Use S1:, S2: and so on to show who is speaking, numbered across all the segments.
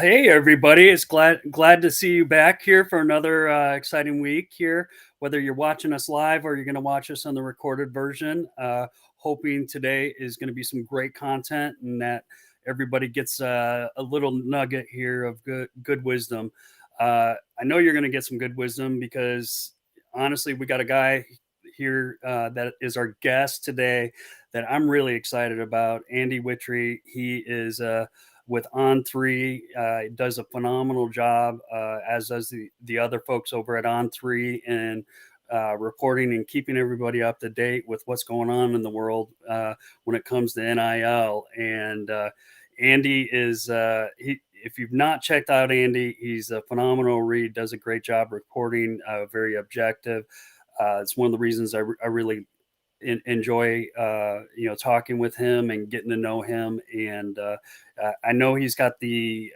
S1: Hey everybody, it's glad to see you back here for another exciting week here. Whether you're watching us live or you're going to watch us on the recorded version, hoping today is going to be some great content and that everybody gets a little nugget here of good wisdom. I know you're going to get some good wisdom because honestly, we got a guy here that is our guest today that I'm really excited about. Andy Wittry. He is with On3. Does a phenomenal job, as does the other folks over at On3, and reporting and keeping everybody up to date with what's going on in the world when it comes to NIL. And Andy is if you've not checked out Andy, he's a phenomenal read. Does a great job reporting, very objective. It's one of the reasons I really enjoy talking with him and getting to know him. And I know he's got the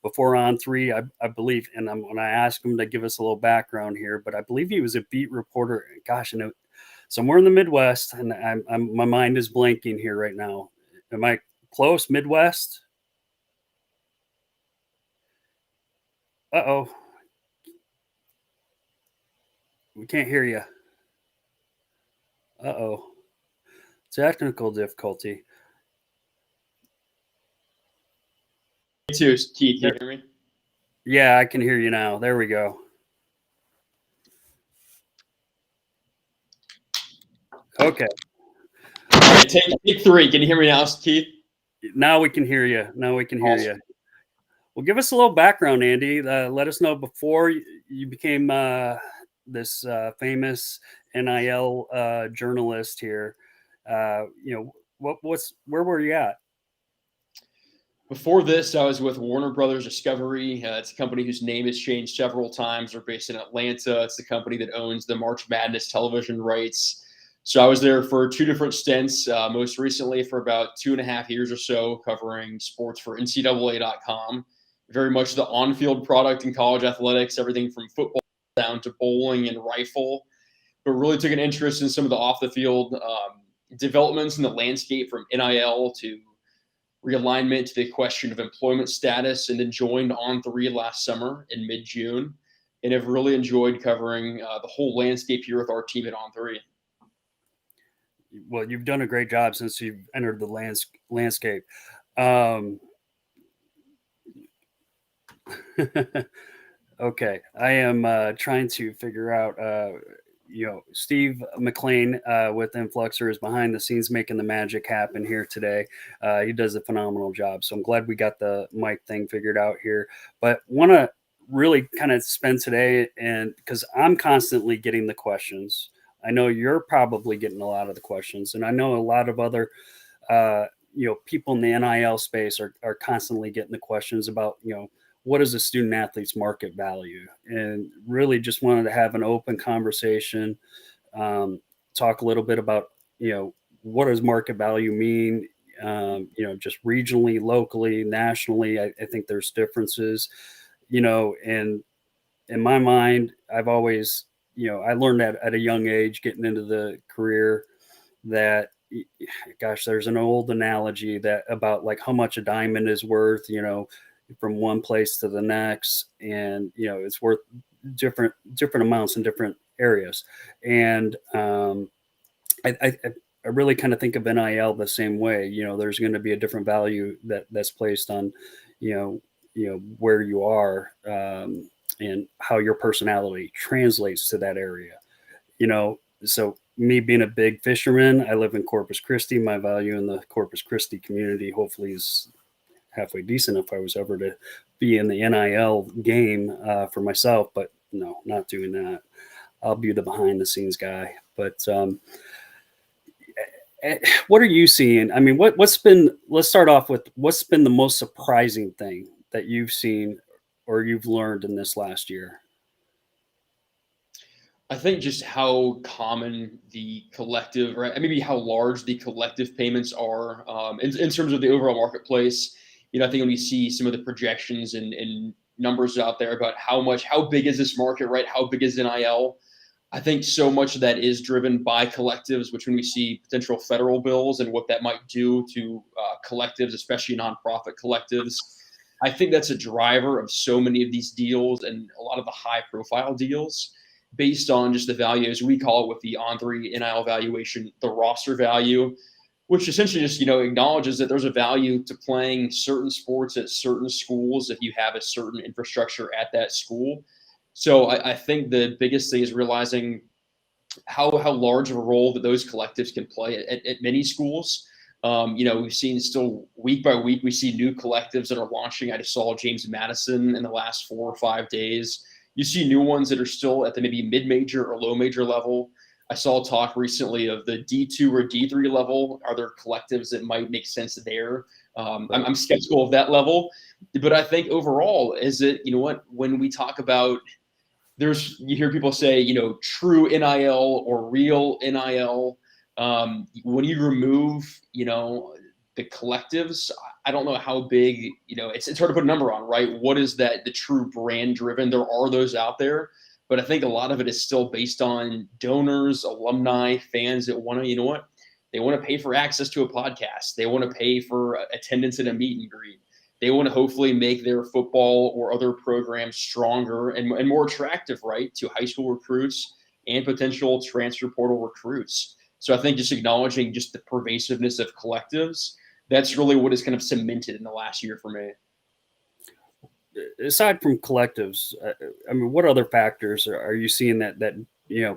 S1: before On3, I believe, and I'm going to ask him to give us a little background here, but I believe he was a beat reporter, gosh, I know, somewhere in the Midwest, and my mind is blanking here right now. Am I close? Midwest? Uh-oh, we can't hear you. Uh-oh, technical difficulty.
S2: Me too, Keith. Can you hear me?
S1: Yeah, I can hear you now. There we go. Okay.
S2: All right, take three. Can you hear me now, Keith?
S1: Now we can hear you.
S2: Awesome.
S1: Well, give us a little background, Andy. Let us know before you became this famous NIL journalist here. Where were you at?
S2: Before this, I was with Warner Brothers Discovery. It's a company whose name has changed several times. They're based in Atlanta. It's the company that owns the March Madness television rights. So I was there for two different stints, most recently for about 2.5 years or so, covering sports for NCAA.com. Very much the on-field product in college athletics, everything from football down to bowling and rifle, but really took an interest in some of the off-the-field developments in the landscape, from NIL to realignment to the question of employment status, and then joined On3 last summer in mid-June, and have really enjoyed covering the whole landscape here with our team at On3.
S1: Well, you've done a great job since you've entered the landscape. Okay, I am trying to figure out. Steve McLean with Influxer is behind the scenes making the magic happen here today. He does a phenomenal job. So I'm glad we got the mic thing figured out here. But want to really kind of spend today, and because I'm constantly getting the questions. I know you're probably getting a lot of the questions, and I know a lot of other people in the NIL space are constantly getting the questions about what is a student athlete's market value, and really just wanted to have an open conversation, talk a little bit about what does market value mean, just regionally, locally, nationally. I think there's differences, and in my mind, I've always I learned that at a young age getting into the career that, gosh, there's an old analogy that about like how much a diamond is worth, from one place to the next, and it's worth different amounts in different areas. And I really kind of think of NIL the same way. There's going to be a different value that's placed on where you are, and how your personality translates to that area. So me being a big fisherman, I live in Corpus Christi. My value in the Corpus Christi community hopefully is halfway decent if I was ever to be in the NIL game for myself, but no, not doing that. I'll be the behind the scenes guy. But what are you seeing? I mean, let's start off with what's been the most surprising thing that you've seen or you've learned in this last year?
S2: I think just how common the collective, right? Maybe how large the collective payments are in terms of the overall marketplace. I think when we see some of the projections and numbers out there about how big is this market, right? How big is NIL? I think so much of that is driven by collectives, which when we see potential federal bills and what that might do to collectives, especially nonprofit collectives, I think that's a driver of so many of these deals and a lot of the high profile deals based on just the value, as we call it with the on-3 NIL valuation, the roster value, which essentially just, acknowledges that there's a value to playing certain sports at certain schools if you have a certain infrastructure at that school. So I think the biggest thing is realizing how large of a role that those collectives can play at many schools. We've seen still week by week, we see new collectives that are launching. I just saw James Madison in the last 4 or 5 days. You see new ones that are still at the maybe mid-major or low major level. I saw talk recently of the D2 or D3 level. Are there collectives that might make sense there? I'm skeptical of that level, but I think overall, is it, when we talk about, you hear people say, true NIL or real NIL. When you remove, the collectives, I don't know how big, it's hard to put a number on, right? What is that, the true brand driven? There are those out there, but I think a lot of it is still based on donors, alumni, fans that want to, they want to pay for access to a podcast. They want to pay for attendance at a meet and greet. They want to hopefully make their football or other programs stronger and more attractive, right, to high school recruits and potential transfer portal recruits. So I think just acknowledging just the pervasiveness of collectives, that's really what is kind of cemented in the last year for me.
S1: Aside from collectives, I mean, what other factors are you seeing that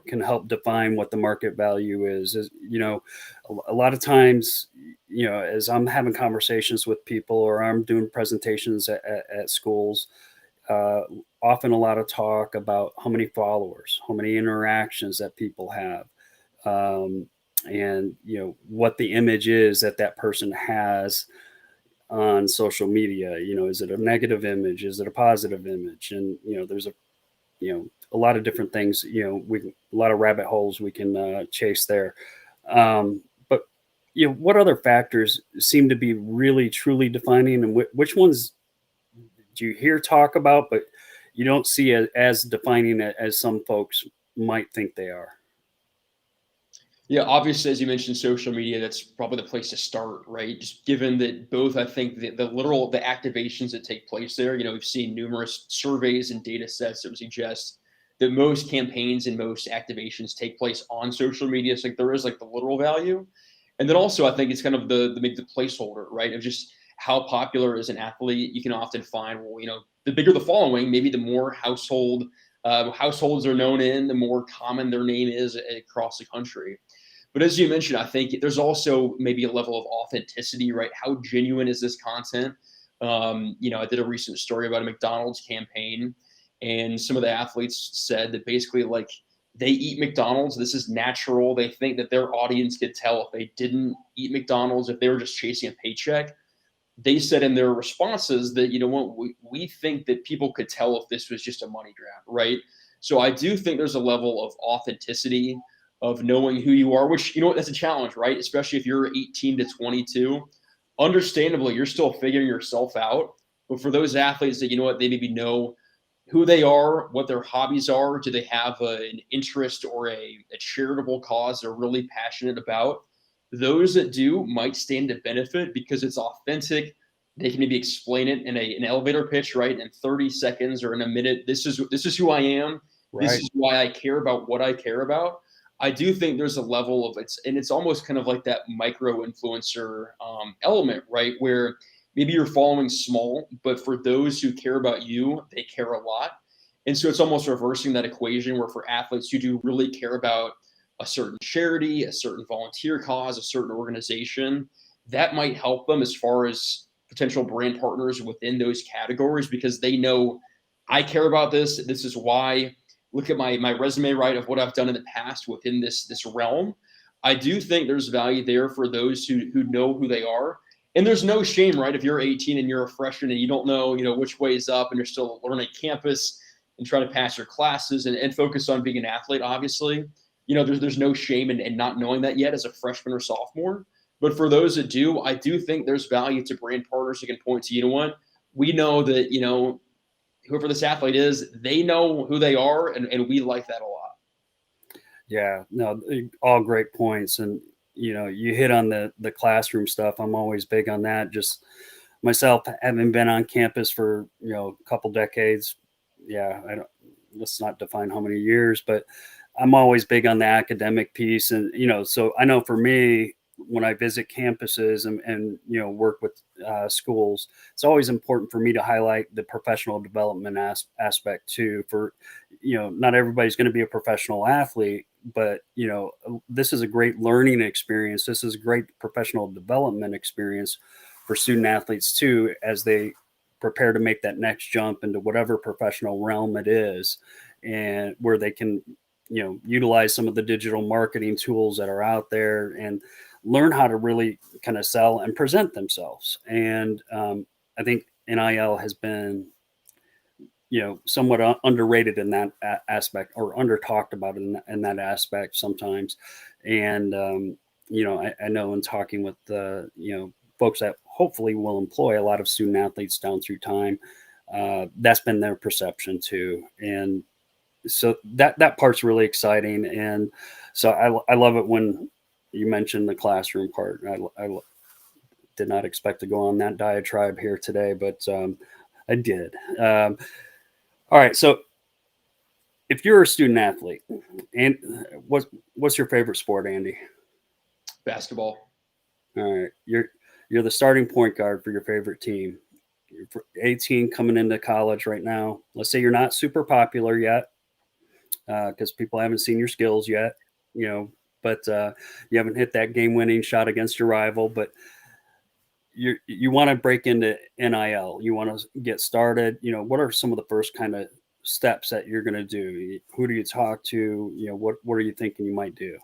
S1: can help define what the market value is? A lot of times, as I'm having conversations with people or I'm doing presentations at schools, uh, often a lot of talk about how many followers, how many interactions that people have, um, and what the image is that that person has on social media. Is it a negative image? Is it a positive image? And there's a lot of different things. A lot of rabbit holes we can chase there. But what other factors seem to be really truly defining, and which ones do you hear talk about, but you don't see as defining as some folks might think they are?
S2: Yeah, obviously, as you mentioned, social media, that's probably the place to start, right? Just given that both, I think the activations that take place there, we've seen numerous surveys and data sets that would suggest that most campaigns and most activations take place on social media. So like there is like the literal value. And then also I think it's kind of maybe the placeholder, right? Of just how popular is an athlete. You can often find, well, the bigger the following, maybe the more households are known in, the more common their name is across the country. But as you mentioned, I think there's also maybe a level of authenticity, right? How genuine is this content? I did a recent story about a McDonald's campaign, and some of the athletes said that basically, like, they eat McDonald's. This is natural. They think that their audience could tell if they didn't eat McDonald's, if they were just chasing a paycheck. They said in their responses that, what, we think that people could tell if this was just a money grab, right? So I do think there's a level of authenticity of knowing who you are, which, that's a challenge, right? Especially if you're 18 to 22. Understandably, you're still figuring yourself out. But for those athletes that, they maybe know who they are, what their hobbies are, do they have an interest or a charitable cause they're really passionate about? Those that do might stand to benefit because it's authentic. They can maybe explain it in an elevator pitch, right? In 30 seconds or in a minute. This is who I am. This
S1: Right.
S2: is why I care about what I care about. I do think there's a level of it's almost kind of like that micro influencer element, right? Where maybe you're following small, but for those who care about you, they care a lot. And so it's almost reversing that equation where for athletes who do really care about a certain charity, a certain volunteer cause, a certain organization, that might help them as far as potential brand partners within those categories because they know I care about this. This is why. Look at my resume, right, of what I've done in the past within this realm. I do think there's value there for those who know who they are. And there's no shame, right? If you're 18 and you're a freshman and you don't know, which way is up and you're still learning campus and trying to pass your classes and focus on being an athlete, obviously, there's no shame in not knowing that yet as a freshman or sophomore. But for those that do, I do think there's value to brand partners who can point to, what, we know that, whoever this athlete is, they know who they are, and we like that a lot.
S1: Yeah, no, all great points. And you hit on the classroom stuff. I'm always big on that. Just myself, having been on campus for a couple decades, yeah, I don't, let's not define how many years, but I'm always big on the academic piece, and so I know for me, when I visit campuses and work with schools, it's always important for me to highlight the professional development aspect too. For not everybody's going to be a professional athlete, but this is a great learning experience. This is a great professional development experience for student athletes too, as they prepare to make that next jump into whatever professional realm it is, and where they can utilize some of the digital marketing tools that are out there and learn how to really kind of sell and present themselves. And I think NIL has been somewhat underrated in that aspect, or under talked about in that aspect sometimes. And I know in talking with folks that hopefully will employ a lot of student athletes down through time, that's been their perception too. And so that part's really exciting. And so I love it when you mentioned the classroom part. I did not expect to go on that diatribe here today, but I did. All right, so if you're a student athlete, and what's your favorite sport, Andy?
S2: Basketball.
S1: All right, you're the starting point guard for your favorite team. You're 18, coming into college right now. Let's say you're not super popular yet, because people haven't seen your skills yet, but you haven't hit that game-winning shot against your rival. But you want to break into NIL. You want to get started. What are some of the first kind of steps that you're going to do? Who do you talk to? What are you thinking you might do?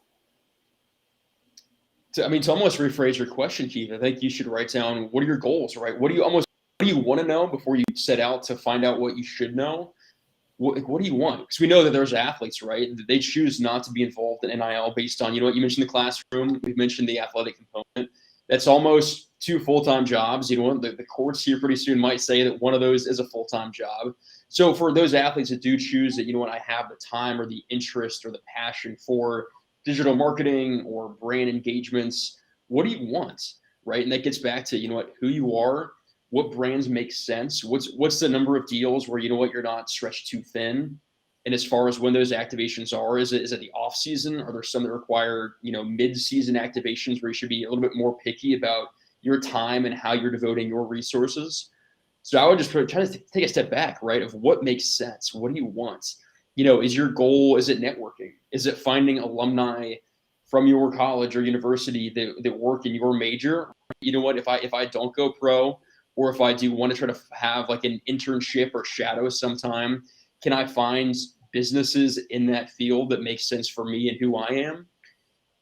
S2: To almost rephrase your question, Keith, I think you should write down, what are your goals, right? What do you want to know before you set out to find out what you should know? What do you want? Because we know that there's athletes, right? They choose not to be involved in NIL based on, what you mentioned, the classroom. We mentioned the athletic component. That's almost two full-time jobs. The courts here pretty soon might say that one of those is a full-time job. So for those athletes that do choose that, I have the time or the interest or the passion for digital marketing or brand engagements, what do you want, right? And that gets back to, who you are, what brands make sense, what's the number of deals where you're not stretched too thin. And as far as when those activations are, is it the off season? Are there some that require mid-season activations where you should be a little bit more picky about your time and how you're devoting your resources? So I would just try to take a step back, right, of what makes sense. What do you want? Is your goal, is it networking? Is it finding alumni from your college or university that work in your major? What, if I don't go pro, or if I do want to try to have like an internship or shadow sometime, can I find businesses in that field that make sense for me and who I am?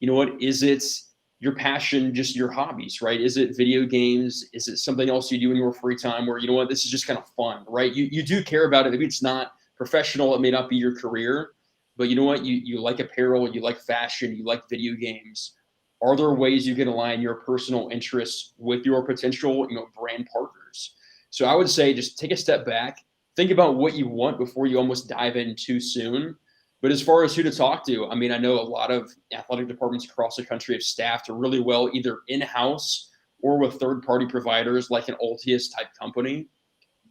S2: What is it? Your passion, just your hobbies, right? Is it video games? Is it something else you do in your free time where this is just kind of fun, right? You do care about it. Maybe it's not professional, it may not be your career, but you like apparel, you like fashion, you like video games. Are there ways you can align your personal interests with your potential, brand partners? So I would say just take a step back, think about what you want before you almost dive in too soon. But as far as who to talk to, I know a lot of athletic departments across the country have staffed really well, either in-house or with third-party providers like an Altius type company.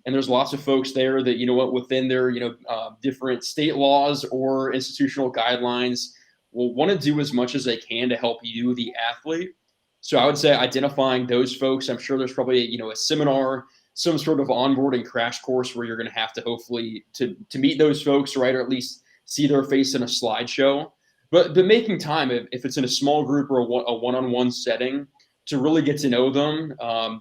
S2: And there's lots of folks there that within their different state laws or institutional guidelines will want to do as much as they can to help you, the athlete. So I would say identifying those folks. I'm sure there's probably a seminar, some sort of onboarding crash course where you're going to have to hopefully to meet those folks, right, or at least see their face in a slideshow. But making time, if it's in a small group or a one-on-one setting, to really get to know them,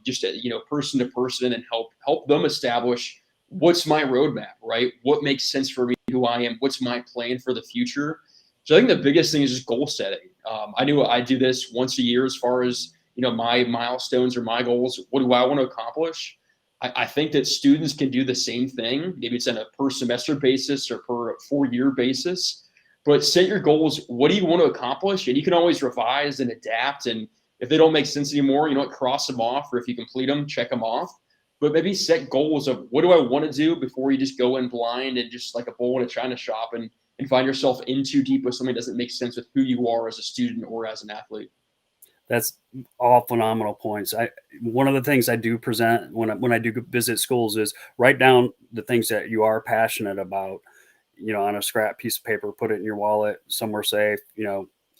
S2: just person to person, and help them establish what's my roadmap, right? What makes sense for me, who I am, what's my plan for the future. So I think the biggest thing is just goal setting. I knew I do this once a year as far as my milestones or my goals. What do I want to accomplish? I think that students can do the same thing. Maybe it's on a per semester basis or per 4-year basis. But set your goals. What do you want to accomplish? And you can always revise and adapt. And if they don't make sense anymore, cross them off. Or if you complete them, check them off. But maybe set goals of what do I want to do before you just go in blind and just like a bull in a china shop and find yourself in too deep with something that doesn't make sense with who you are as a student or as an athlete.
S1: That's all phenomenal points. One of the things I do present when I do visit schools is write down the things that you are passionate about, on a scrap piece of paper, put it in your wallet somewhere safe,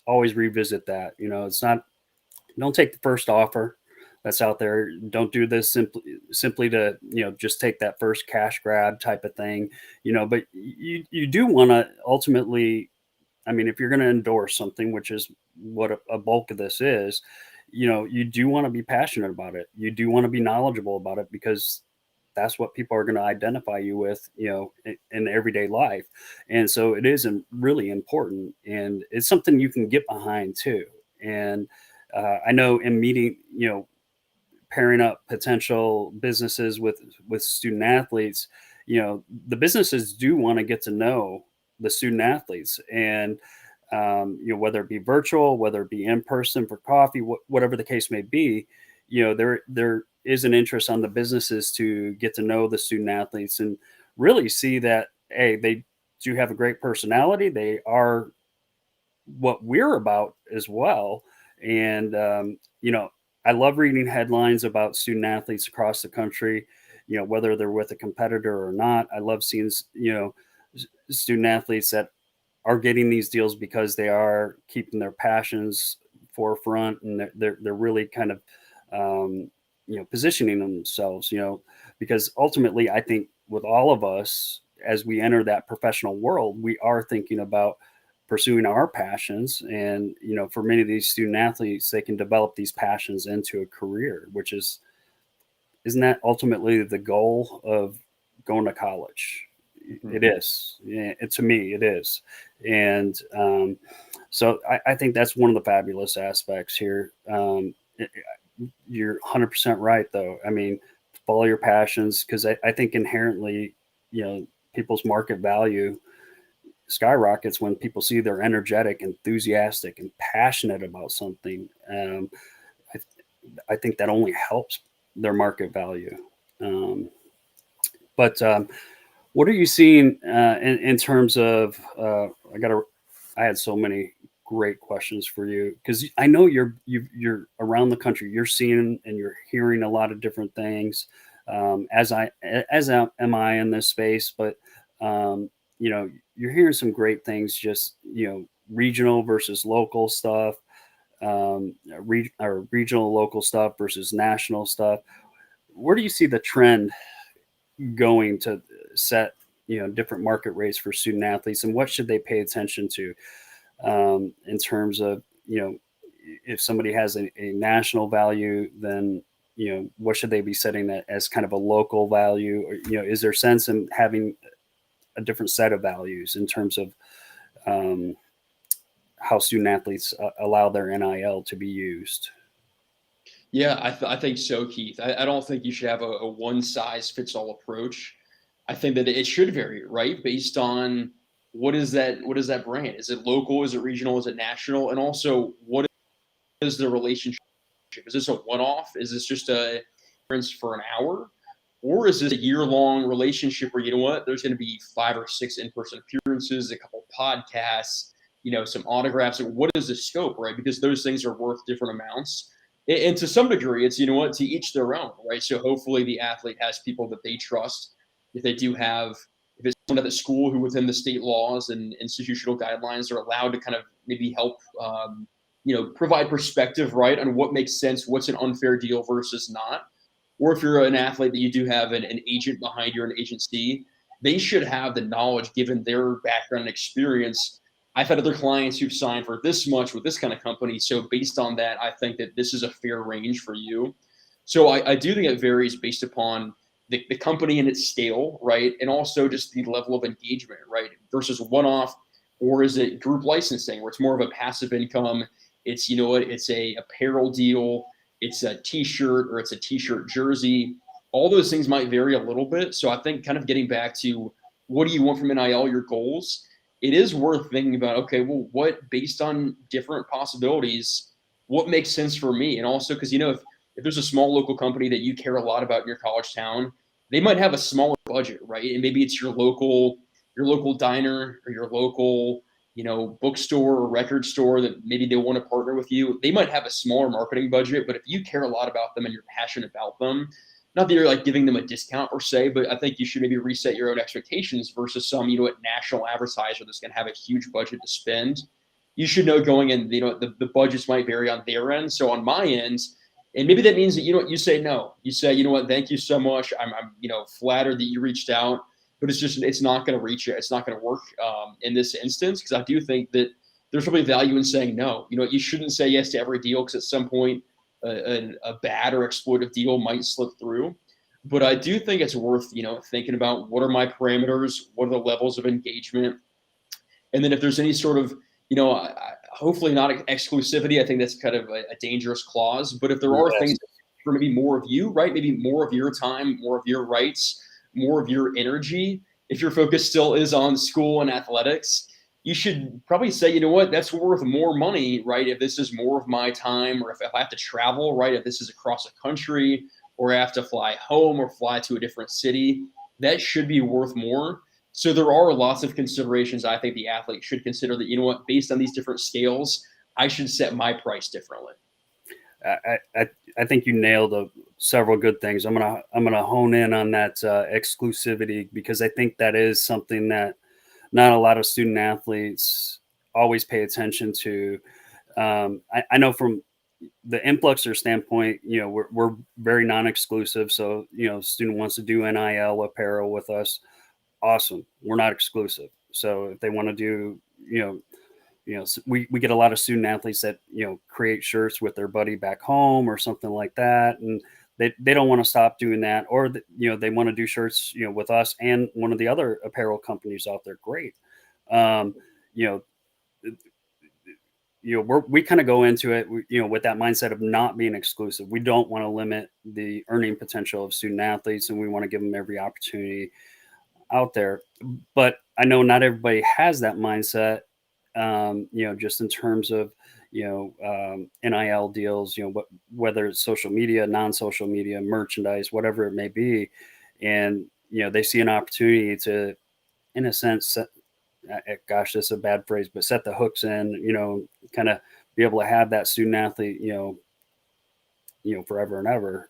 S1: always revisit that. It's not don't take the first offer that's out there. Don't do this simply to, just take that first cash grab type of thing, but you do want to ultimately, I mean, if you're going to endorse something, which is what a bulk of this is, you do want to be passionate about it. You do want to be knowledgeable about it because that's what people are going to identify you with, in everyday life. And so it is really important, and it's something you can get behind too. And I know in meeting, pairing up potential businesses with student athletes, the businesses do want to get to know the student athletes, and whether it be virtual, whether it be in person for coffee, whatever the case may be, there is an interest on the businesses to get to know the student athletes and really see that, hey, they do have a great personality. They are what we're about as well. And, I love reading headlines about student athletes across the country, whether they're with a competitor or not. I love seeing, student athletes that are getting these deals because they are keeping their passions forefront, and they're really kind of, positioning themselves, because ultimately I think with all of us, as we enter that professional world, we are thinking about pursuing our passions. And for many of these student athletes, they can develop these passions into a career, which isn't that ultimately the goal of going to college?
S2: Mhm.
S1: It is. Yeah, to me it is. And so I think that's one of the fabulous aspects here. You're 100% right though. I mean, follow your passions, because I think inherently, people's market value skyrockets when people see they're energetic, enthusiastic, and passionate about something. I, I think that only helps their market value. Um, but what are you seeing in terms of? I had so many great questions for you, because I know you're around the country. You're seeing and you're hearing a lot of different things. Am I in this space, but you're hearing some great things. Just regional versus local stuff, or regional local stuff versus national stuff. Where do you see the trend going to set different market rates for student athletes, and what should they pay attention to, in terms of, if somebody has a national value, then what should they be setting that as kind of a local value, or is there sense in having a different set of values in terms of, um, how student athletes allow their NIL to be used?
S2: Yeah, I think so, Keith. I don't think you should have a one size fits all approach. I think that it should vary, right? Based on what is that brand? Is it local? Is it regional? Is it national? And also, what is the relationship? Is this a one off? Is this just a conference for an hour? Or is this a year long relationship where, you know what, there's going to be 5 or 6 in person appearances, a couple podcasts, some autographs? And what is the scope, right? Because those things are worth different amounts. And to some degree, it's, to each their own, right? So hopefully the athlete has people that they trust. If they do have, if it's someone at the school who within the state laws and institutional guidelines are allowed to kind of maybe help, provide perspective, right, on what makes sense, what's an unfair deal versus not. Or if you're an athlete that you do have an agent behind you, an agency, they should have the knowledge given their background and experience. I've had other clients who've signed for this much with this kind of company. So based on that, I think that this is a fair range for you. So I do think it varies based upon the company and its scale, right? And also just the level of engagement, right? Versus one off, or is it group licensing where it's more of a passive income? It's, it's a apparel deal, it's a t-shirt or it's a t-shirt jersey. All those things might vary a little bit. So I think kind of getting back to what do you want from NIL, your goals, it is worth thinking about, okay, well, what based on different possibilities, what makes sense for me? And also because if there's a small local company that you care a lot about in your college town, they might have a smaller budget, right? And maybe it's your local diner or your local, bookstore or record store that maybe they want to partner with you. They might have a smaller marketing budget, but if you care a lot about them and you're passionate about them, not that you're like giving them a discount per se, but I think you should maybe reset your own expectations versus some, national advertiser that's going to have a huge budget to spend. You should know going in, the budgets might vary on their end. So on my end, and maybe that means that, you say no. You say, you know what, thank you so much. I'm flattered that you reached out, but it's not going to reach you. It's not going to work in this instance, because I do think that there's probably value in saying no. You shouldn't say yes to every deal, because at some point a bad or exploitive deal might slip through. But I do think it's worth, thinking about what are my parameters, what are the levels of engagement, and then if there's any sort of, hopefully not exclusivity. I think that's kind of a dangerous clause. But if there are
S1: Yes.
S2: things for maybe more of you, right? Maybe more of your time, more of your rights, more of your energy. If your focus still is on school and athletics, you should probably say, you know what, that's worth more money, right? If this is more of my time, or if I have to travel, right? If this is across a country, or I have to fly home or fly to a different city, that should be worth more. So there are lots of considerations I think the athlete should consider, that, you know what, based on these different scales, I should set my price differently.
S1: I think you nailed several good things. I'm gonna hone in on that exclusivity, because I think that is something that not a lot of student athletes always pay attention to. I know from the Influxer standpoint, we're very non-exclusive. So, student wants to do NIL apparel with us, awesome. We're not exclusive. So if they want to do, we get a lot of student athletes that, create shirts with their buddy back home or something like that. And they don't want to stop doing that. Or, they want to do shirts, with us and one of the other apparel companies out there. Great. Um, you know, we kind of go into it, with that mindset of not being exclusive. We don't want to limit the earning potential of student athletes, and we want to give them every opportunity out there. But I know not everybody has that mindset, just in terms of, NIL deals, whether it's social media, non-social media, merchandise, whatever it may be. And, they see an opportunity to, in a sense, gosh, that's a bad phrase, but set the hooks in, kind of be able to have that student athlete, forever and ever.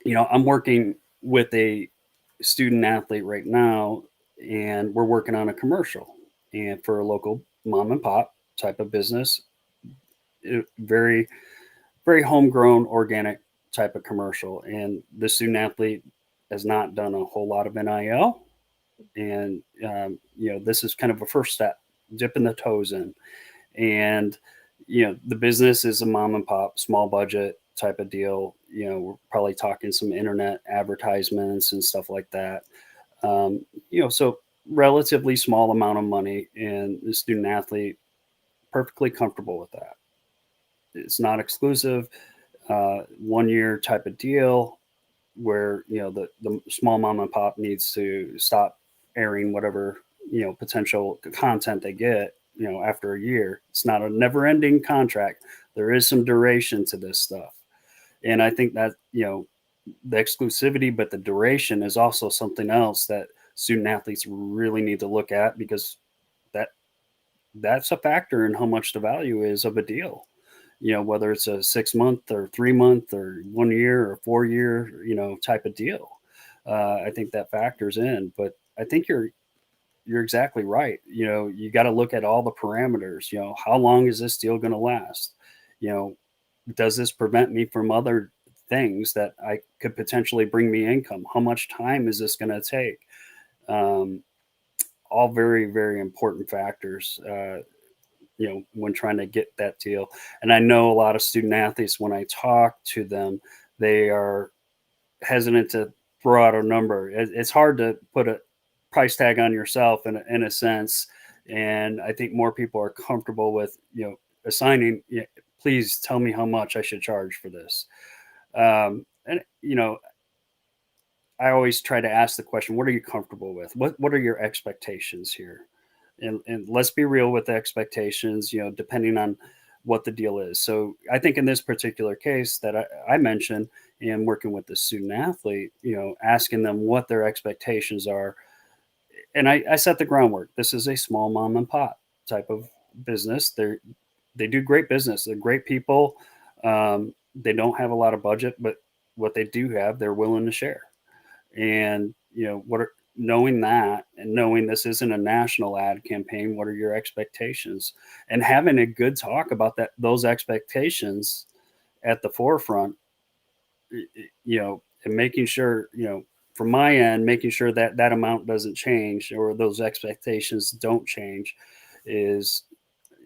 S1: I'm working with a student athlete right now, and we're working on a commercial, and for a local mom and pop type of business. Very, very homegrown, organic type of commercial. And the student athlete has not done a whole lot of NIL. And, this is kind of a first step, dipping the toes in. And, the business is a mom and pop, small budget type of deal. We're probably talking some internet advertisements and stuff like that. So relatively small amount of money, and the student athlete perfectly comfortable with that. It's not exclusive, 1 year type of deal, where, the small mom and pop needs to stop airing whatever, potential content they get, after a year. It's not a never ending contract. There is some duration to this stuff. And I think that, the exclusivity, but the duration is also something else that student athletes really need to look at, because that that's a factor in how much the value is of a deal. Whether it's a 6 month or 3 month or 1 year or 4 year, type of deal. I think that factors in. But I think you're exactly right. You got to look at all the parameters. How long is this deal going to last? You know, does this prevent me from other things that I could potentially bring me income? How much time is this going to take? Um, all very, very important factors, when trying to get that deal. And I know a lot of student athletes, when I talk to them, they are hesitant to throw out a number. It's hard to put a price tag on yourself in a sense. And I think more people are comfortable with, assigning, please tell me how much I should charge for this. And, I always try to ask the question, what are you comfortable with? What are your expectations here? And let's be real with the expectations, depending on what the deal is. So I think in this particular case that I mentioned, and working with the student athlete, asking them what their expectations are, and I set the groundwork. This is a small mom and pop type of business. They do great business. They're great people. They don't have a lot of budget, but what they do have, they're willing to share. And knowing that and knowing this isn't a national ad campaign, what are your expectations? And having a good talk about those expectations at the forefront, and making sure, from my end, making sure that that amount doesn't change or those expectations don't change is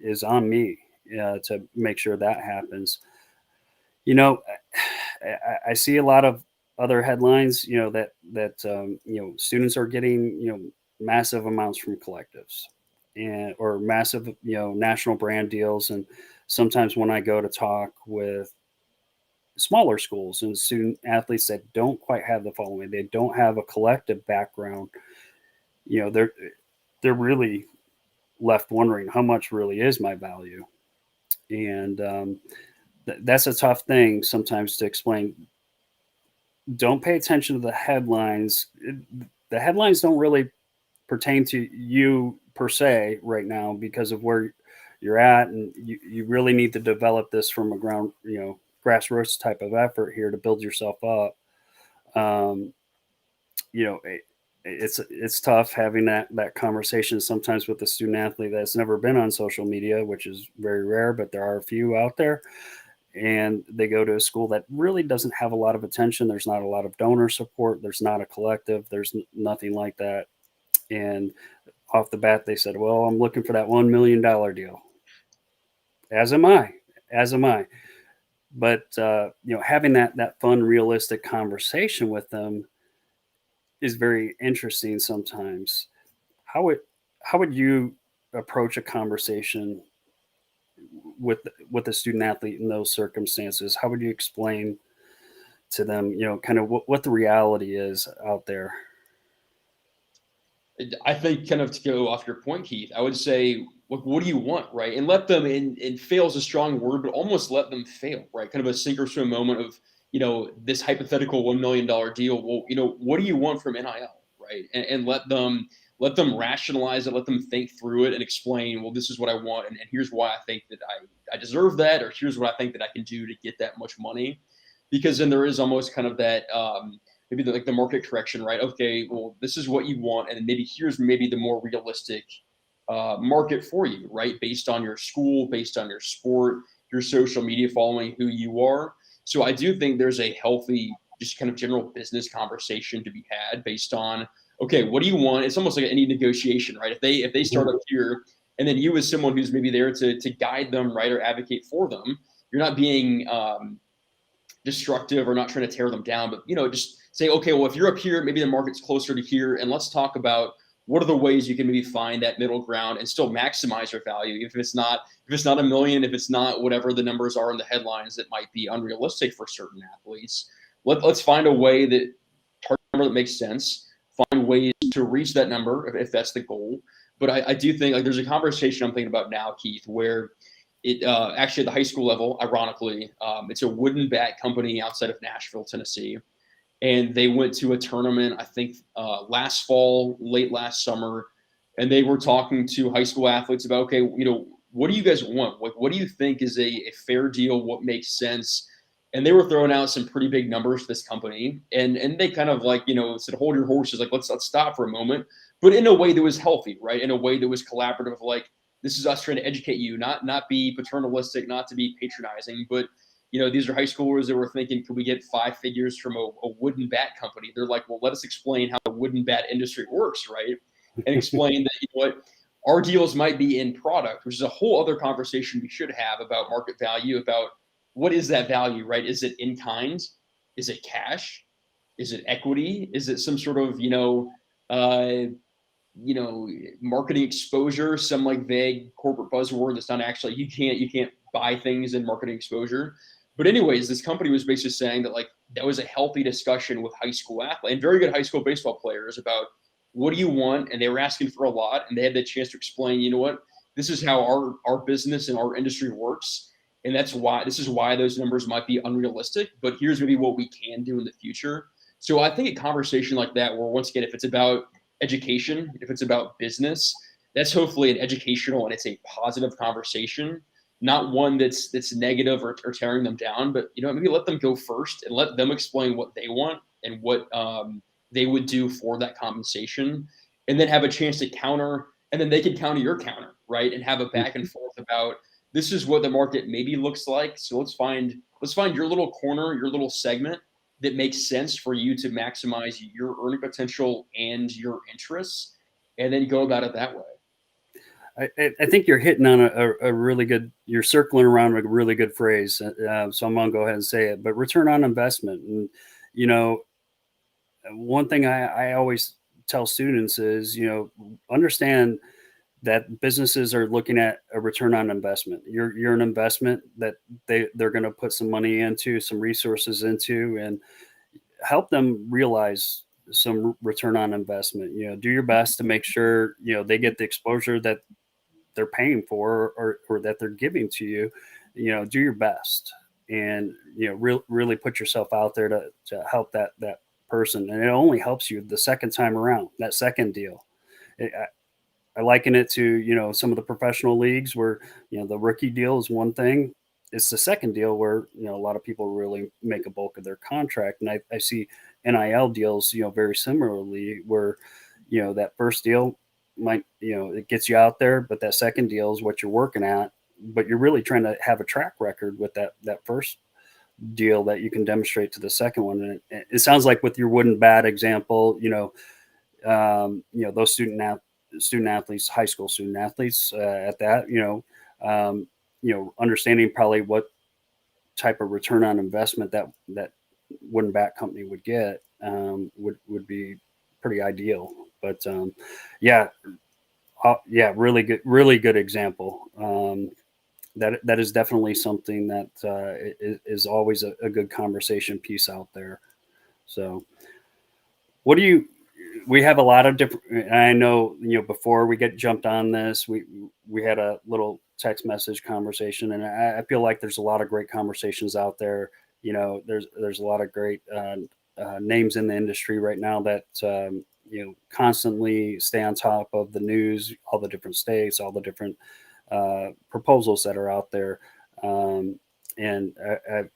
S1: is on me, to make sure that happens. You know, I see a lot of other headlines, that students are getting, massive amounts from collectives, and or massive, national brand deals. And sometimes when I go to talk with smaller schools and student athletes that don't quite have the following, they don't have a collective background, they're really left wondering how much really is my value. And that's a tough thing sometimes to explain. Don't pay attention to the headlines. The headlines don't really pertain to you per se right now because of where you're at, and you really need to develop this from a grassroots type of effort here to build yourself up. Um, it's tough having that conversation sometimes with a student athlete that's never been on social media, which is very rare, but there are a few out there. And they go to a school that really doesn't have a lot of attention. There's not a lot of donor support. There's not a collective. There's nothing like that. And off the bat, they said, "Well, I'm looking for that $1 million deal." As am I. As am I. But having that fun, realistic conversation with them is very interesting sometimes. How would how would you approach a conversation with a student athlete in those circumstances? How would you explain to them, kind of what the reality is out there?
S2: I think kind of to go off your point, Keith, I would say, look, what do you want, right? And let them, and fail is a strong word, but almost let them fail, right? Kind of a sink or swim moment of, this hypothetical $1 million deal. Well, what do you want from NIL, right? And let them rationalize it, let them think through it and explain, well, this is what I want, and here's why I think that I deserve that, or here's what I think that I can do to get that much money. Because then there is almost kind of that maybe like the market correction, right? Okay, well, this is what you want, and then maybe here's maybe the more realistic market for you, right? Based on your school, based on your sport, your social media following, who you are. So I do think there's a healthy, just kind of general business conversation to be had based on, okay, what do you want? It's almost like any negotiation, right? If they start
S1: Mhm.
S2: up here, and then you as someone who's maybe there to guide them, right, or advocate for them, you're not being destructive or not trying to tear them down, but just say, okay, well, if you're up here, maybe the market's closer to here, and let's talk about what are the ways you can maybe find that middle ground and still maximize your value. If it's not a million, if it's not whatever the numbers are in the headlines that might be unrealistic for certain athletes, let's find a way that target number that makes sense. Find ways to reach that number if that's the goal. But I do think like there's a conversation I'm thinking about now, Keith, where it actually at the high school level, ironically, it's a wooden bat company outside of Nashville, Tennessee, and they went to a tournament I think last fall, late last summer, and they were talking to high school athletes about, okay, what do you guys want? What do you think is a fair deal? What makes sense? And they were throwing out some pretty big numbers to this company, and they kind of like said, hold your horses, like let's stop for a moment, but in a way that was healthy, right? In a way that was collaborative, like this is us trying to educate you, not be paternalistic, not to be patronizing, but these are high schoolers that were thinking, could we get 5 figures from a wooden bat company? They're like, well, let us explain how the wooden bat industry works, right? And explain that what our deals might be in product, which is a whole other conversation we should have about market value, about what is that value, right? Is it in kind? Is it cash? Is it equity? Is it some sort of uh, marketing exposure, some like vague corporate buzzword that's not actually, you can't buy things in marketing exposure. But anyways, this company was basically saying that like that was a healthy discussion with high school athletes and very good high school baseball players about what do you want, and they were asking for a lot, and they had the chance to explain, what, this is how our business and our industry works, and this is why those numbers might be unrealistic, but here's maybe what we can do in the future. So I think a conversation like that, where once again, if it's about education, if it's about business, that's hopefully an educational and it's a positive conversation, not one that's negative or tearing them down. But maybe let them go first and let them explain what they want and what they would do for that compensation, and then have a chance to counter, and then they can counter your counter, right? And have a back and
S1: Mhm.
S2: forth about this is what the market maybe looks like. So let's find your little corner, your little segment that makes sense for you to maximize your earning potential and your interests, and then go about it that way.
S1: I think you're hitting on a really good. You're circling around a really good phrase. So I'm gonna go ahead and say it. But return on investment, and you know, one thing I always tell students is, understand that businesses are looking at a return on investment. You're an investment that they're going to put some money into, some resources into, and help them realize some return on investment. Do your best to make sure they get the exposure that they're paying for, or that they're giving to you. Do your best, and really put yourself out there to help that person, and it only helps you the second time around, that second deal. I liken it to some of the professional leagues where the rookie deal is one thing. It's the second deal where a lot of people really make a bulk of their contract, and I see NIL deals very similarly, where that first deal might it gets you out there, but that second deal is what you're working at. But you're really trying to have a track record with that first deal that you can demonstrate to the second one. And it sounds like with your wooden bat example, those student athletes, high school student athletes, at that, understanding probably what type of return on investment that wooden bat company would get, would be pretty ideal. But yeah, yeah, really good example. That is definitely something that is always a good conversation piece out there. So, what do you? We have a lot of different. I know before we get jumped on this, we had a little text message conversation, and I feel like there's a lot of great conversations out there. There's a lot of great names in the industry right now that constantly stay on top of the news, all the different states, all the different proposals that are out there. And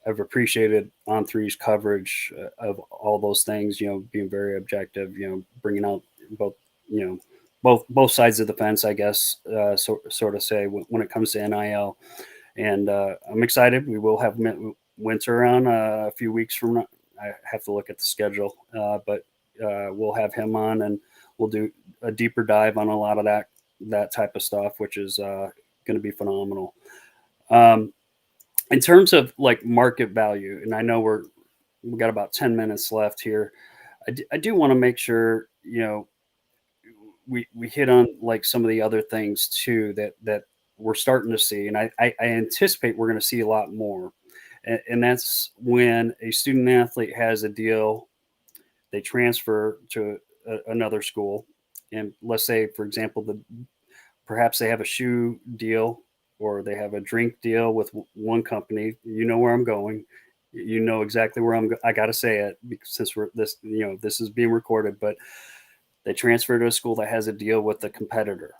S1: I've appreciated On Three's coverage of all those things. Being very objective. Bringing out both you know both sides of the fence, I guess. Sort of say when it comes to NIL, and I'm excited. We will have Winter on a few weeks from now. I have to look at the schedule, but we'll have him on, and we'll do a deeper dive on a lot of that type of stuff, which is going to be phenomenal. Um, in terms of like market value, and I know we got about 10 minutes left here. I do want to make sure we hit on like some of the other things too that we're starting to see, and I anticipate we're going to see a lot more. And that's when a student athlete has a deal, they transfer to another school, and let's say, for example, perhaps they have a shoe deal or they have a drink deal with one company. You know where I'm going. You know exactly where I got to say it because since this is being recorded, but they transfer to a school that has a deal with the competitor.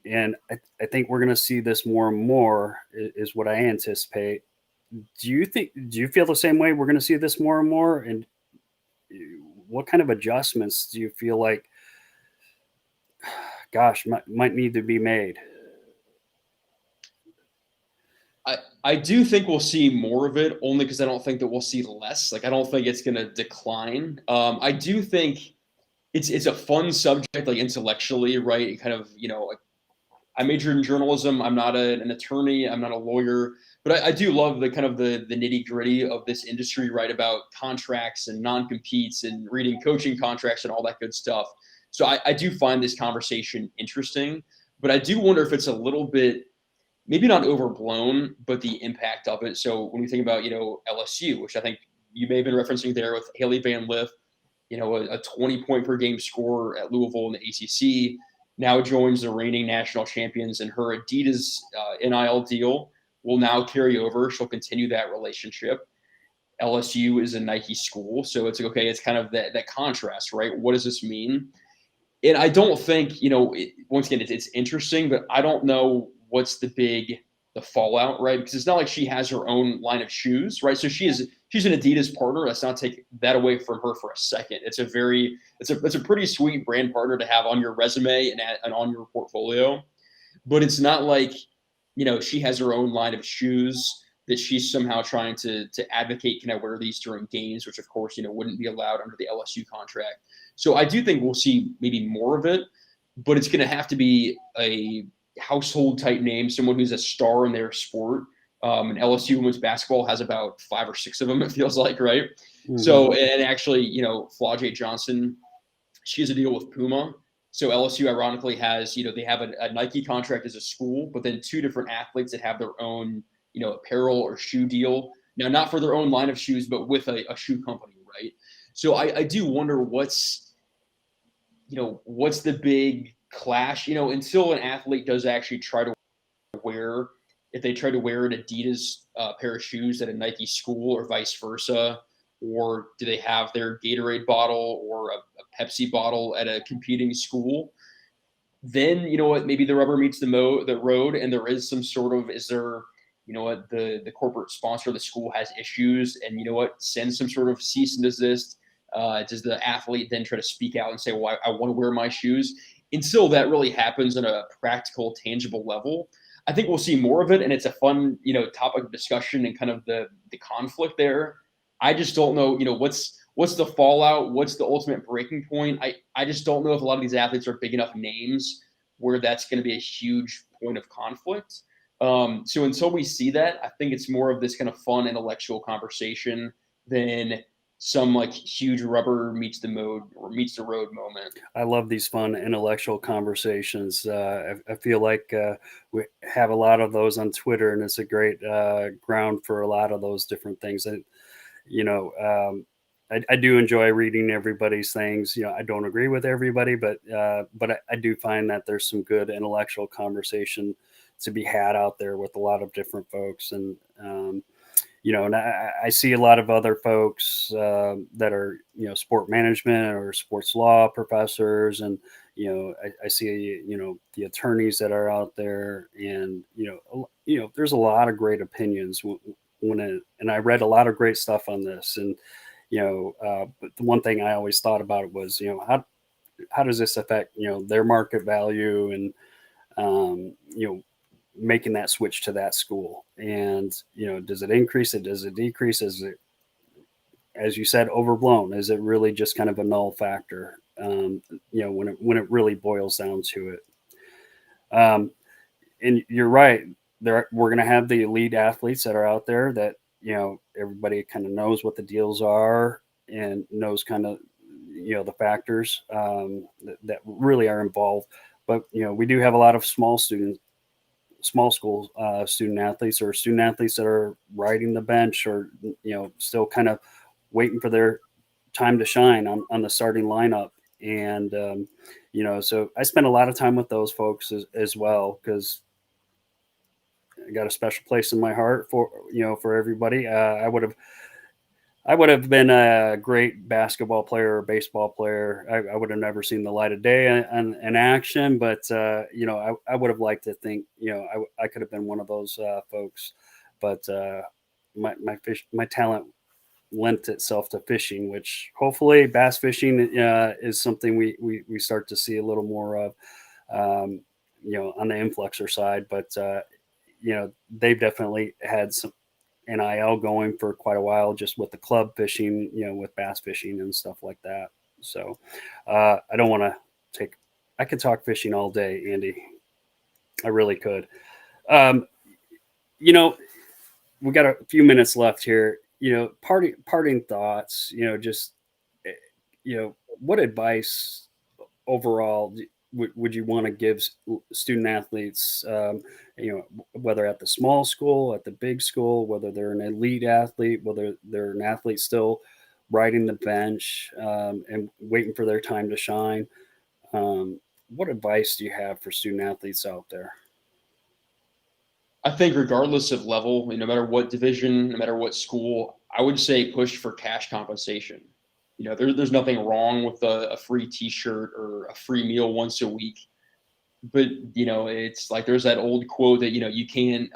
S1: And I think we're going to see this more and more, is what I anticipate. Do you feel the same way? We're going to see this more and more. And what kind of adjustments do you feel like, gosh, might need to be made?
S2: I do think we'll see more of it, only because I don't think that we'll see less. Like I don't think it's going to decline. I do think it's a fun subject, like intellectually, right? It kind of like, I majored in journalism. I'm not an attorney. I'm not a lawyer, but I do love the kind of the nitty gritty of this industry, right? About contracts and non competes and reading coaching contracts and all that good stuff. So I do find this conversation interesting, but I do wonder if it's a little bit maybe not overblown, but the impact of it. So when we think about LSU, which I think you may have been referencing there with Haley Van Lith, a 20-point per game scorer at Louisville in the ACC, now joins the reigning national champions, and her Adidas NIL deal will now carry over. She'll continue that relationship. LSU is a Nike school, so it's like, okay, it's kind of that contrast, right? What does this mean? And I don't think, once again, it's interesting, but I don't know what's the fallout, right? Because it's not like she has her own line of shoes, right? So she's an Adidas partner. Let's not take that away from her for a second. It's a pretty sweet brand partner to have on your resume and on your portfolio. But it's not like, she has her own line of shoes that she's somehow trying to advocate. Can I wear these during games? Which of course, wouldn't be allowed under the LSU contract. So I do think we'll see maybe more of it, but it's going to have to be a household type name, someone who's a star in their sport. And LSU women's basketball has about 5 or 6 of them, it feels like, right?
S1: Mm-hmm.
S2: So, and actually, Flau'jae Johnson, she has a deal with Puma. So LSU ironically has, they have a Nike contract as a school, but then two different athletes that have their own, apparel or shoe deal. Now, not for their own line of shoes, but with a shoe company, right? So I do wonder what's the big clash, until an athlete does actually try to wear, if they try to wear an Adidas pair of shoes at a Nike school or vice versa, or do they have their Gatorade bottle or a Pepsi bottle at a competing school? Then you know what, maybe the rubber meets the road, and there is some sort of is there what the corporate sponsor of the school has issues, and send some sort of cease and desist. Does the athlete then try to speak out and say, well, I want to wear my shoes? Until that really happens on a practical, tangible level, I think we'll see more of it, and it's a fun, topic of discussion and kind of the conflict there. I just don't know, what's the fallout, what's the ultimate breaking point. I just don't know if a lot of these athletes are big enough names where that's going to be a huge point of conflict. So until we see that, I think it's more of this kind of fun intellectual conversation than some like huge rubber meets the road or meets the road moment.
S1: I love these fun intellectual conversations. I feel like we have a lot of those on Twitter, and it's a great ground for a lot of those different things. And you know, I do enjoy reading everybody's things. I don't agree with everybody, but I do find that there's some good intellectual conversation to be had out there with a lot of different folks. And and I see a lot of other folks that are sport management or sports law professors, and I see the attorneys that are out there, and there's a lot of great opinions and I read a lot of great stuff on this, and but the one thing I always thought about was how does this affect their market value, and making that switch to that school, and does it increase it, does it decrease, is it, as you said, overblown, is it really just kind of a null factor, when it really boils down to it. And you're right, we're going to have the elite athletes that are out there that everybody kind of knows what the deals are and knows kind of the factors that really are involved. But we do have a lot of small school student athletes, or student athletes that are riding the bench, or still kind of waiting for their time to shine on the starting lineup. And so I spend a lot of time with those folks as well, because I got a special place in my heart for everybody. I would have been a great basketball player or baseball player. I would have never seen the light of day in action, but I would have liked to think I could have been one of those folks. But my talent lent itself to fishing, which hopefully bass fishing is something we start to see a little more of, on the Influxer side. But they've definitely had some NIL going for quite a while, just with the club fishing, with bass fishing and stuff like that. So I don't want to take. I could talk fishing all day, Andy. I really could. Um, you know, we got a few minutes left here. Parting thoughts. Just what advice overall would you want to give student athletes, whether at the small school, at the big school, whether they're an elite athlete, whether they're an athlete still riding the bench, and waiting for their time to shine? What advice do you have for student athletes out there?
S2: I think regardless of level, no matter what division, no matter what school, I would say push for cash compensation. There's nothing wrong with a free T-shirt or a free meal once a week. But it's like there's that old quote that you can't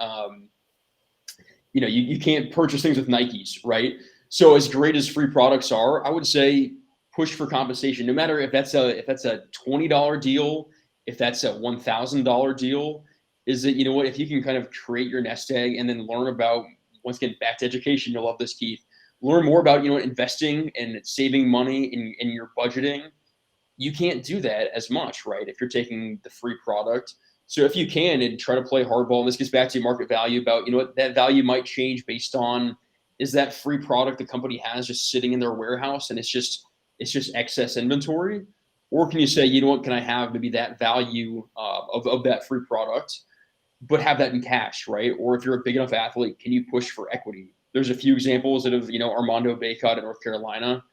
S2: you can't purchase things with Nikes, right? So as great as free products are, I would say push for compensation. No matter if that's a $20 deal, if that's a $1,000 deal, is that what, if you can kind of create your nest egg and then learn about, once again, back to education, you'll love this, Keith. Learn more about investing and saving money in your budgeting. You can't do that as much, right? If you're taking the free product. So if you can, and try to play hardball, and this gets back to market value about, what that value might change based on, is that free product the company has just sitting in their warehouse and it's just excess inventory? Or can you say, what, can I have maybe that value of that free product, but have that in cash, right? Or if you're a big enough athlete, can you push for equity? There's a few examples that of, Armando Bacot in North Carolina.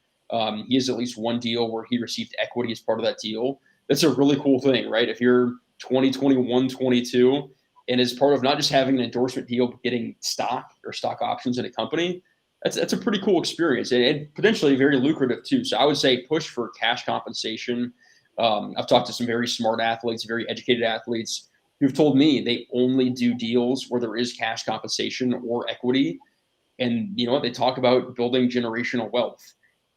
S2: He has at least one deal where he received equity as part of that deal. That's a really cool thing, right? If you're 20, 21, 22, and as part of not just having an endorsement deal, but getting stock or stock options in a company, that's a pretty cool experience, and potentially very lucrative too. So I would say push for cash compensation. I've talked to some very smart athletes, very educated athletes who've told me they only do deals where there is cash compensation or equity. And you know what? They talk about building generational wealth.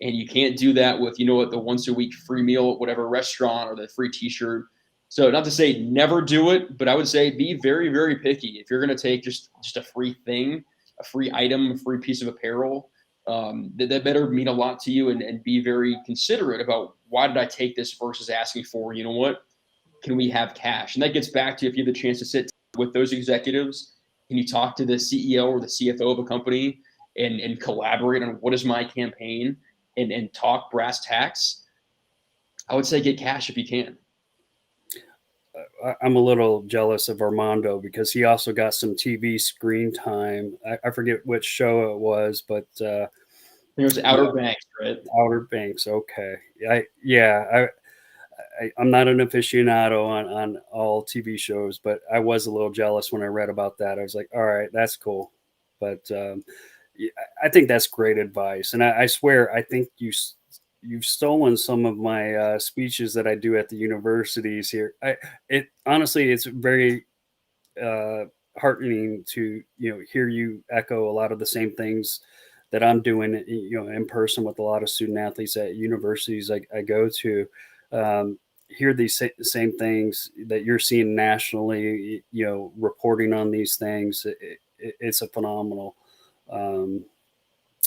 S2: And you can't do that with, the once a week free meal at whatever restaurant or the free t-shirt. So not to say never do it, but I would say be very, very picky. If you're going to take just a free thing, a free item, a free piece of apparel, that better mean a lot to you, and be very considerate about, why did I take this, versus asking for, what, can we have cash? And that gets back to, if you have the chance to sit with those executives, can you talk to the CEO or the CFO of a company and collaborate on, what is my campaign, and talk brass tacks? I would say get cash if you can.
S1: I'm a little jealous of Armando because he also got some TV screen time. I forget which show it was, but
S2: I think it was Outer Banks, right?
S1: Outer Banks. Okay, I'm not an aficionado on all TV shows, but I was a little jealous when I read about that. I was like, all right, that's cool. But I think that's great advice. And I swear, I think you've stolen some of my speeches that I do at the universities here. It honestly, it's very uh, heartening to hear you echo a lot of the same things that I'm doing, in person with a lot of student athletes at universities I go to. Hear these same things that you're seeing nationally, reporting on these things. It's a phenomenal. Um,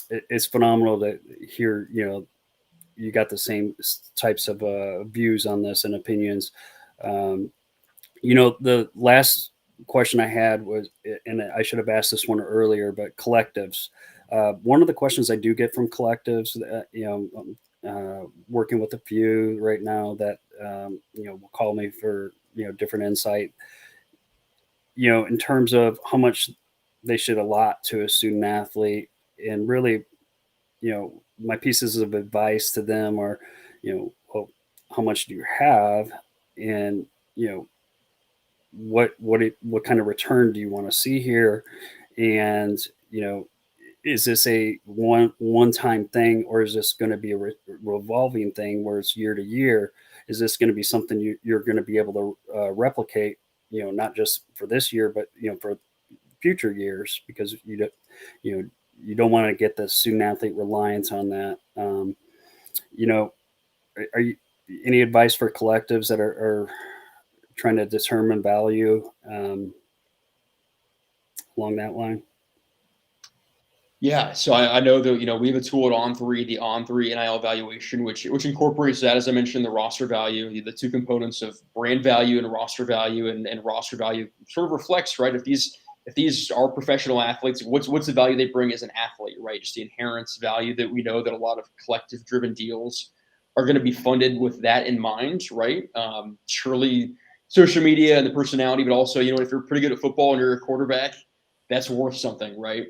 S1: it's phenomenal to hear. You got the same types of views on this and opinions. Um, the last question I had was, and I should have asked this one earlier, but collectives. One of the questions I do get from collectives, working with a few right now that will call me for different insight. In terms of how much they should allot to a student athlete, and really, my pieces of advice to them are, well, how much do you have, and what kind of return do you want to see here, and is this a one time thing, or is this going to be a revolving thing where it's year to year? Is this going to be something you're going to be able to replicate, not just for this year, but for future years, because you know you don't want to get the student athlete reliance on that. You know, are you any advice for collectives that are trying to determine value along that line?
S2: Yeah, so I know that we have a tool at On3, the On3 NIL evaluation, which incorporates that, as I mentioned, the roster value, the two components of brand value and roster value, and roster value sort of reflects, right, if these are professional athletes, what's the value they bring as an athlete, right? Just the inherent value that we know that a lot of collective driven deals are going to be funded with that in mind, right? Surely social media and the personality, but also if you're pretty good at football and you're a quarterback, that's worth something, right?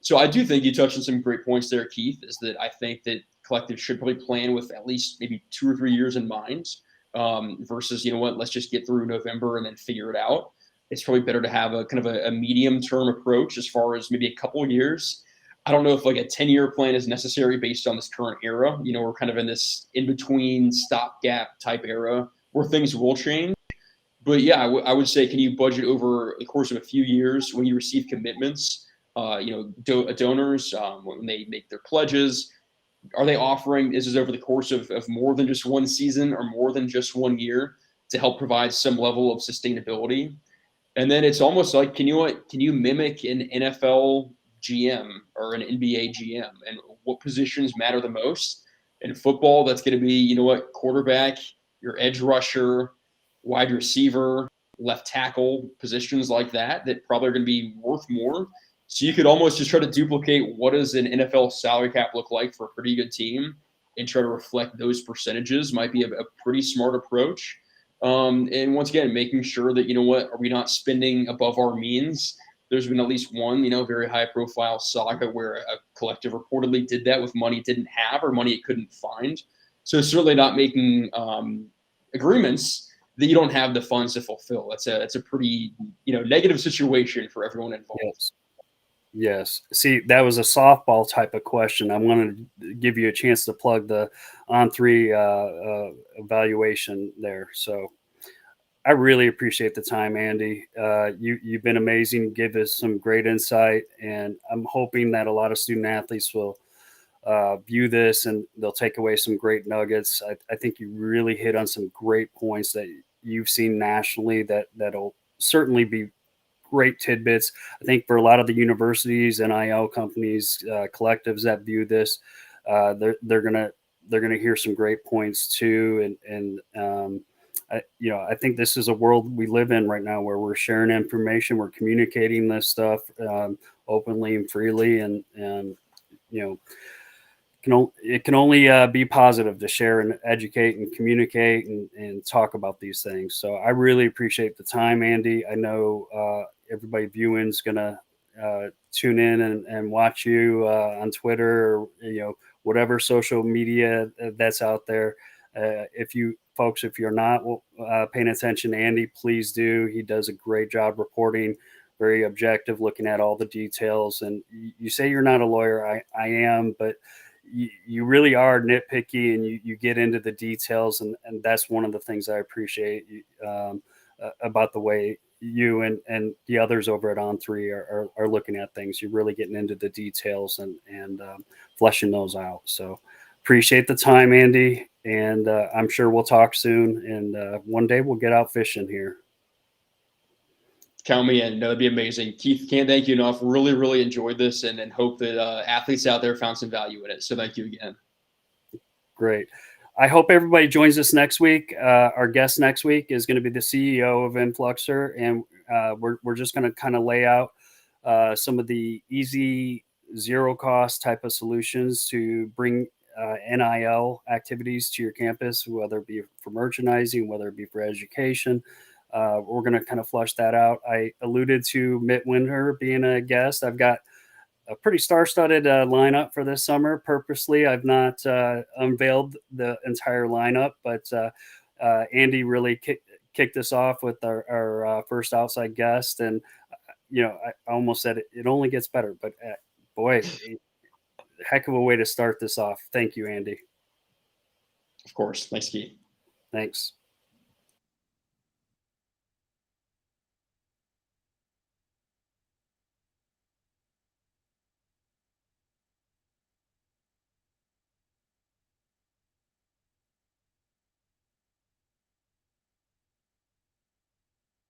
S2: So I do think you touched on some great points there, Keith, is that I think that collective should probably plan with at least maybe 2 or 3 years in mind, versus, what, let's just get through November and then figure it out. It's probably better to have a kind of a medium term approach, as far as maybe a couple of years. I don't know if like a 10-year plan is necessary based on this current era. We're kind of in this in between stopgap type era where things will change. But yeah, I would say, can you budget over the course of a few years when you receive commitments? Donors, when they make their pledges, are they offering, is this over the course of more than just one season or more than just one year to help provide some level of sustainability? And then it's almost like, can you mimic an NFL GM or an NBA GM, and what positions matter the most? In football, that's going to be, quarterback, your edge rusher, wide receiver, left tackle, positions like that probably are going to be worth more. So you could almost just try to duplicate what does an NFL salary cap look like for a pretty good team and try to reflect those percentages might be a pretty smart approach. And once again, making sure that, are we not spending above our means? There's been at least one, very high profile saga where a collective reportedly did that with money it didn't have or money it couldn't find. So certainly not making agreements that you don't have the funds to fulfill. That's a pretty, negative situation for everyone involved.
S1: Yes. Yes. See, that was a softball type of question. I wanted to give you a chance to plug the On3 evaluation there. So I really appreciate the time, Andy. You've been amazing. Give us some great insight, and I'm hoping that a lot of student athletes will view this and they'll take away some great nuggets. I think you really hit on some great points that you've seen nationally that'll certainly be great tidbits. I think for a lot of the universities, NIL companies, collectives that view this, they're gonna hear some great points too. I think this is a world we live in right now where we're sharing information, we're communicating this stuff openly and freely, and you know it can only be positive to share and educate and communicate and talk about these things. So I really appreciate the time, Andy. I know everybody viewing is going to tune in and watch you on Twitter or whatever social media that's out there. If you folks, if you're not paying attention to Andy, please do. He does a great job reporting, very objective, looking at all the details. And you say you're not a lawyer. I am, but you really are nitpicky and you get into the details. And that's one of the things I appreciate about the way you and the others over at On3 are looking at things. You're really getting into the details and fleshing those out. So appreciate the time, Andy. And I'm sure we'll talk soon. And one day we'll get out fishing here.
S2: Count me in. No, that'd be amazing. Keith, can't thank you enough. Really, really enjoyed this and hope that athletes out there found some value in it. So thank you again.
S1: Great. I hope everybody joins us next week. Our guest next week is going to be the CEO of Influxer, and we're just going to kind of lay out some of the easy, zero cost type of solutions to bring NIL activities to your campus, whether it be for merchandising, whether it be for education. We're going to kind of flush that out. I alluded to Mitt Winter being a guest. I've got a pretty star-studded lineup for this summer. Purposely, I've not unveiled the entire lineup, but Andy really kicked us off with our first outside guest, and I almost said it only gets better. But boy, heck of a way to start this off. Thank you, Andy.
S2: Of course. Thanks, Keith.
S1: Thanks.